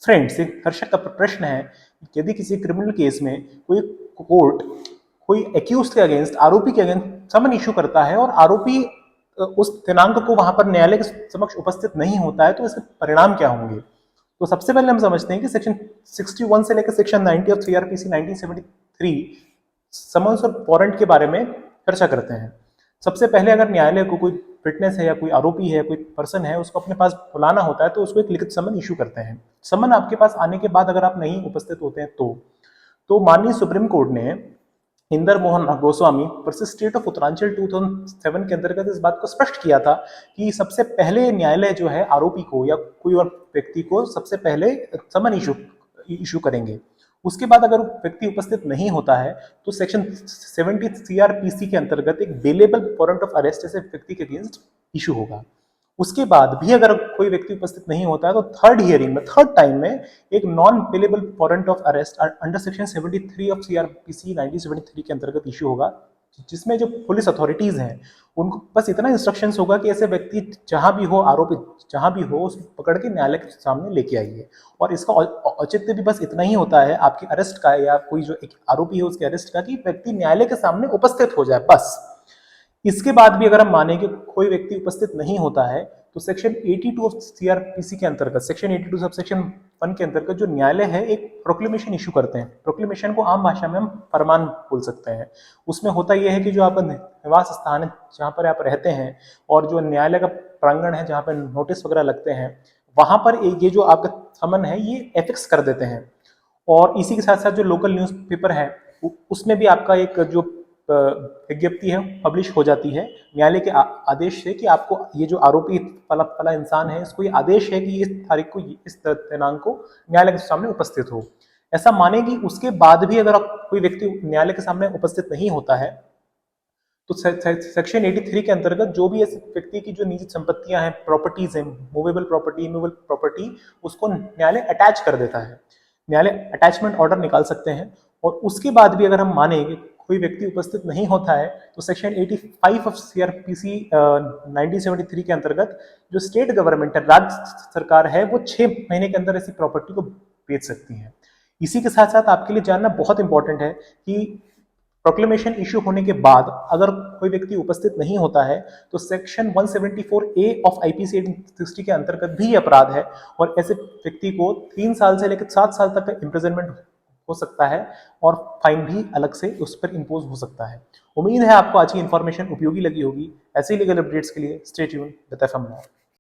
Friends, एक दर्शक का प्रश्न है कि यदि किसी क्रिमिनल केस में कोई कोर्ट कोई एक्यूज के अगेंस्ट, आरोपी के अगेंस्ट समन इशू करता है और आरोपी उस दिनांक को वहां पर न्यायालय के समक्ष उपस्थित नहीं होता है, तो इसके परिणाम क्या होंगे? तो सबसे पहले हम समझते हैं कि सेक्शन 61 से लेकर सेक्शन 90 ऑफ सीआरपीसी 1973 समन्स और वारंट के बारे में चर्चा करते हैं। सबसे पहले अगर न्यायालय को कोई फिटनेस है या कोई आरोपी है, कोई पर्सन है, उसको अपने पास बुलाना होता है तो उसको एक लिखित समन इशू करते हैं। समन आपके पास आने के बाद अगर आप नहीं उपस्थित होते हैं तो माननीय सुप्रीम कोर्ट ने Inder Mohan Goswami versus state of Uttaranchal 2007 के अंतर्गत इस बात को स्पष्ट किया था कि सबसे पहले न्यायालय जो है आरोपी को या कोई और व्यक्ति को सबसे पहले समन इशू करेंगे। उसके बाद अगर व्यक्ति उपस्थित नहीं होता है तो सेक्शन 70 सीआरपीसी के अंतर्गत एक बेलेबल वारंट ऑफ अरेस्ट ऐसे व्यक्ति के अगेंस्ट इशू होगा। उसके बाद भी अगर कोई व्यक्ति उपस्थित नहीं होता है तो थर्ड हियरिंग में, थर्ड टाइम में एक non bailable warrant of arrest under section 73 of CrPC 1973 के अंतर्गत इशू होगा, जिसमें जो पुलिस अथॉरिटीज हैं उनको बस इतना इंस्ट्रक्शंस होगा कि ऐसे व्यक्ति जहां भी हो, आरोपी जहां भी हो, उसको पकड़ के न्यायालय के सामने लेके आइए। और इसका औचित्य भी बस इतना ही होता है आपकी अरेस्ट का या कोई जो एक आरोपी है उसके अरेस्ट का, कि व्यक्ति न्यायालय के सामने उपस्थित हो जाए बस। इसके बाद भी अगर हम माने कि कोई व्यक्ति उपस्थित नहीं होता है तो सेक्शन 82 ऑफ सीआरपीसी के अंतर्गत, सेक्शन 82 सब सेक्शन 1 के अंतर्गत जो न्यायालय है एक प्रोक्लेमेशन इशू करते हैं। प्रोक्लेमेशन को आम भाषा में हम फरमान बोल सकते हैं। उसमें होता यह है कि जो आपका निवास स्थान है जहां पर आप रहते हैं और जो न्यायालय का प्रांगण है जहां पर नोटिस वगैरह लगते हैं, वहां पर ये जो आपका समन है ये एफिक्स कर देते हैं। और इसी के साथ साथ जो लोकल न्यूज़पेपर है उसमें भी आपका एक जो विज्ञप्ति है पब्लिश हो जाती है न्यायालय के आदेश से कि आपको ये जो आरोपी फला इंसान है, इसको ये आदेश है कि इस तारीख को, इस दिनांक को न्यायालय के सामने उपस्थित हो। ऐसा मानेगी उसके बाद भी अगर कोई व्यक्ति न्यायालय के सामने उपस्थित नहीं होता है तो सेक्शन 83 के अंतर्गत जो भी ऐसे व्यक्ति की जो निजी संपत्तियां हैं, प्रॉपर्टीज हैं, मूवेबल प्रॉपर्टी, इमूवेबल प्रॉपर्टी, उसको न्यायालय अटैच कर देता है। न्यायालय अटैचमेंट ऑर्डर निकाल सकते हैं। और उसके बाद भी अगर हम माने कोई व्यक्ति उपस्थित नहीं होता है तो सेक्शन 85 ऑफ सीआरपीसी 1973 के अंतर्गत जो स्टेट गवर्नमेंट है, राज्य सरकार है, वो 6 महीने के अंदर ऐसी प्रॉपर्टी को बेच सकती है। इसी के साथ साथ आपके लिए जानना बहुत इंपॉर्टेंट है कि प्रोक्लेमेशन इशू होने के बाद अगर कोई व्यक्ति उपस्थित नहीं होता है तो सेक्शन 174A ऑफ आईपीसी 1860 के अंतर्गत भी अपराध है और ऐसे व्यक्ति को 3 साल से लेकर 7 साल तक का इम्प्रिजनमेंट हो सकता है और फाइन भी अलग से उस पर इंपोज हो सकता है। उम्मीद है आपको आज की इंफॉर्मेशन उपयोगी लगी होगी। ऐसे ही लीगल अपडेट्स के लिए stay tuned with FM law.